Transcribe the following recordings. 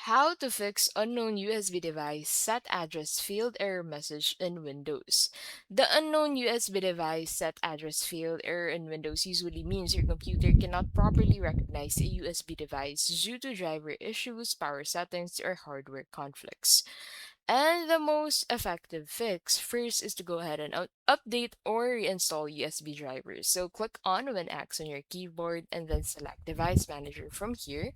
How to fix unknown USB device set address field error message in Windows. The unknown USB device set address field error in Windows usually means your computer cannot properly recognize a USB device due to driver issues, power settings, or hardware conflicts. And the most effective fix first is to go ahead and update or reinstall USB drivers. So click on Win X on your keyboard and then select Device Manager from here,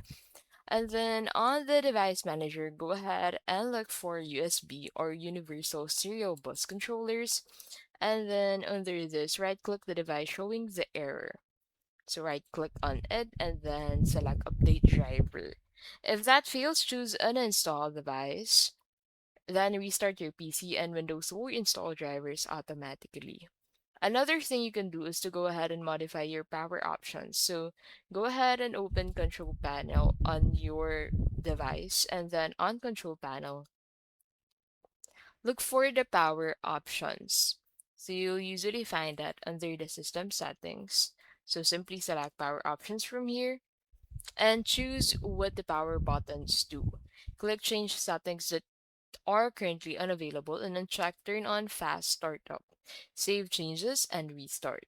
and then on the device manager, go ahead and look for USB or Universal Serial Bus Controllers. And then under this, right click the device showing the error. So right click on it and then select Update Driver. If that fails, choose Uninstall Device. Then restart your PC and Windows will install drivers automatically. Another thing you can do is to go ahead and modify your power options. So go ahead and open control panel on your device and then on control panel, look for the power options. So you'll usually find that under the system settings. So simply select power options from here and choose what the power buttons do. Click change settings that are currently unavailable and then check turn on fast startup. Save changes and restart.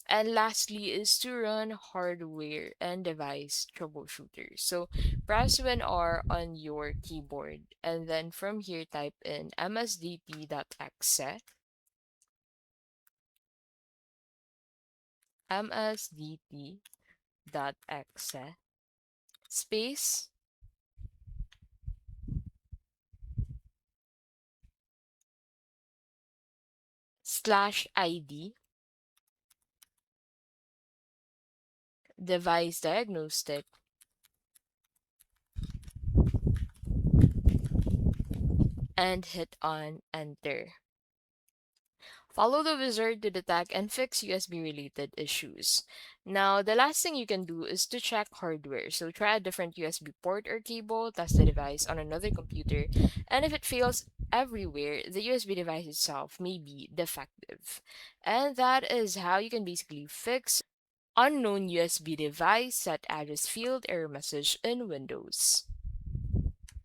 And lastly is to run hardware and device troubleshooter. So press WinR on your keyboard and then from here type in msdt.exe, msdt.exe space /id device diagnostic and hit on enter. Follow the wizard to detect and fix USB related issues. Now, the last thing you can do is to check hardware. So, try a different USB port or cable, test the device on another computer, and if it fails everywhere, the USB device itself may be defective. And that is how you can basically fix unknown USB device set address field error message in Windows.